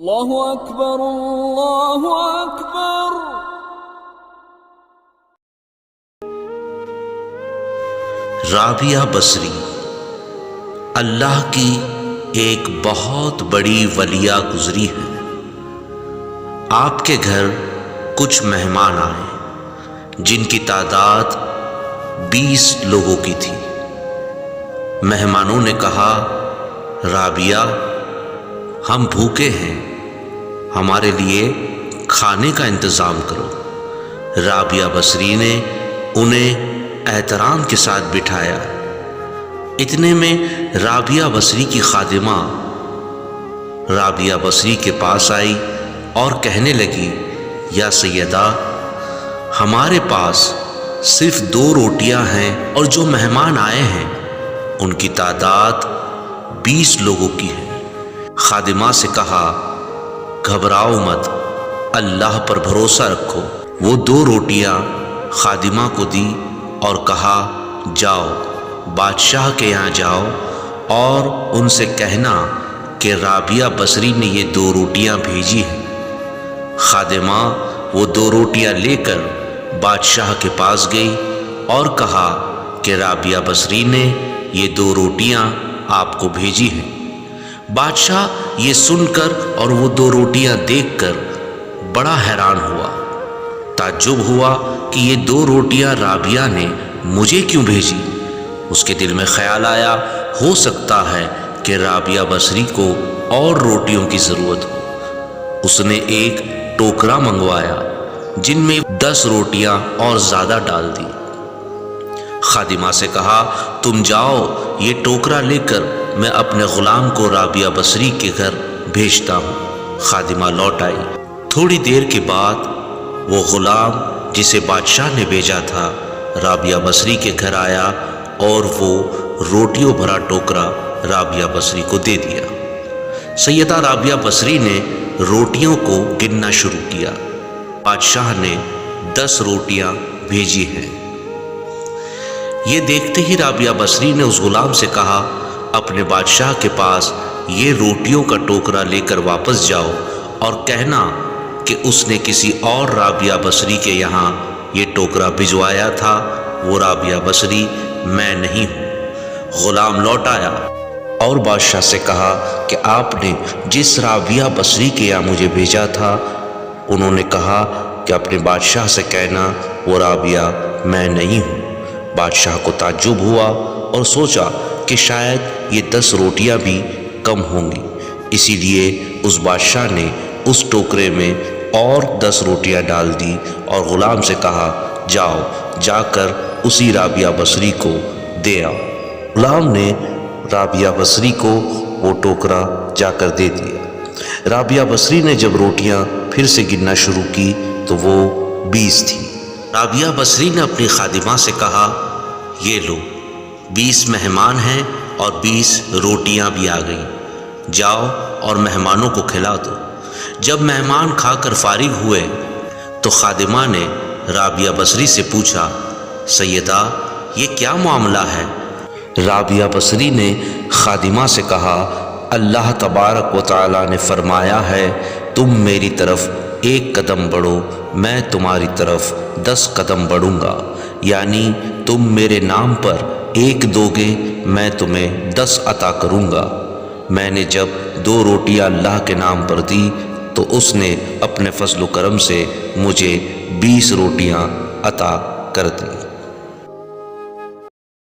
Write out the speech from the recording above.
اللہ اکبر اللہ اکبر۔ رابعہ بصری اللہ کی ایک بہت بڑی ولیہ گزری ہے۔ آپ کے گھر کچھ مہمان آئے جن کی تعداد 20 لوگوں کی تھی۔ مہمانوں نے کہا، رابعہ ہم بھوکے ہیں، ہمارے لیے کھانے کا انتظام کرو۔ رابعہ بصری نے انہیں احترام کے ساتھ بٹھایا۔ اتنے میں رابعہ بصری کی خادمہ رابعہ بصری کے پاس آئی اور کہنے لگی، یا سیدہ ہمارے پاس صرف 2 روٹیاں ہیں اور جو مہمان آئے ہیں ان کی تعداد 20 لوگوں کی ہے۔ خادمہ سے کہا، گھبراؤ مت، اللہ پر بھروسہ رکھو۔ وہ 2 روٹیاں خادمہ کو دی اور کہا، جاؤ بادشاہ کے یہاں جاؤ اور ان سے کہنا کہ رابعہ بصری نے یہ 2 روٹیاں بھیجی ہیں۔ خادمہ وہ 2 روٹیاں لے کر بادشاہ کے پاس گئی اور کہا کہ رابعہ بصری نے یہ 2 روٹیاں آپ کو بھیجی ہیں۔ بادشاہ یہ سن کر اور وہ 2 روٹیاں دیکھ کر بڑا حیران ہوا، تعجب ہوا کہ یہ 2 روٹیاں رابعہ نے مجھے کیوں بھیجی۔ اس کے دل میں خیال آیا، ہو سکتا ہے کہ رابعہ بصری کو اور روٹیوں کی ضرورت ہو۔ اس نے ایک ٹوکرا منگوایا جن میں 10 روٹیاں اور زیادہ ڈال دی۔ خادمہ سے کہا، تم جاؤ یہ ٹوکرا لے کر میں اپنے غلام کو رابعہ بصری کے گھر بھیجتا ہوں۔ خادمہ لوٹ آئی۔ تھوڑی دیر کے بعد وہ غلام جسے بادشاہ نے بھیجا تھا رابعہ بصری کے گھر آیا اور وہ روٹیوں بھرا ٹوکرا رابعہ بصری کو دے دیا۔ سیدہ رابعہ بصری نے روٹیوں کو گننا شروع کیا۔ بادشاہ نے 10 روٹیاں بھیجی ہیں۔ یہ دیکھتے ہی رابعہ بصری نے اس غلام سے کہا، اپنے بادشاہ کے پاس یہ روٹیوں کا ٹوکرا لے کر واپس جاؤ اور کہنا کہ اس نے کسی اور رابعہ بصری کے یہاں یہ ٹوکرا بھجوایا تھا، وہ رابعہ بصری میں نہیں ہوں۔ غلام لوٹ آیا اور بادشاہ سے کہا کہ آپ نے جس رابعہ بصری کے یہاں مجھے بھیجا تھا انہوں نے کہا کہ اپنے بادشاہ سے کہنا وہ رابعہ میں نہیں ہوں۔ بادشاہ کو تعجب ہوا اور سوچا کہ شاید یہ 10 روٹیاں بھی کم ہوں گی، اسی لیے اس بادشاہ نے اس ٹوکرے میں اور 10 روٹیاں ڈال دی اور غلام سے کہا، جاؤ جا کر اسی رابعہ بصری کو دے آؤ۔ غلام نے رابعہ بصری کو وہ ٹوکرا جا کر دے دیا۔ رابعہ بصری نے جب روٹیاں پھر سے گننا شروع کی تو وہ 20 تھیں۔ رابعہ بصری نے اپنی خادمہ سے کہا، یہ لو 20 مہمان ہیں اور 20 روٹیاں بھی آ گئیں، جاؤ اور مہمانوں کو کھلا دو۔ جب مہمان کھا کر فارغ ہوئے تو خادمہ نے رابعہ بصری سے پوچھا، سیدہ یہ کیا معاملہ ہے؟ رابعہ بصری نے خادمہ سے کہا، اللہ تبارک و تعالیٰ نے فرمایا ہے، تم میری طرف 1 قدم بڑھو میں تمہاری طرف 10 قدم بڑھوں گا، یعنی تم میرے نام پر 1 دو گے میں تمہیں 10 عطا کروں گا۔ میں نے جب 2 روٹیاں اللہ کے نام پر دی تو اس نے اپنے فضل و کرم سے مجھے 20 روٹیاں عطا کر دیں۔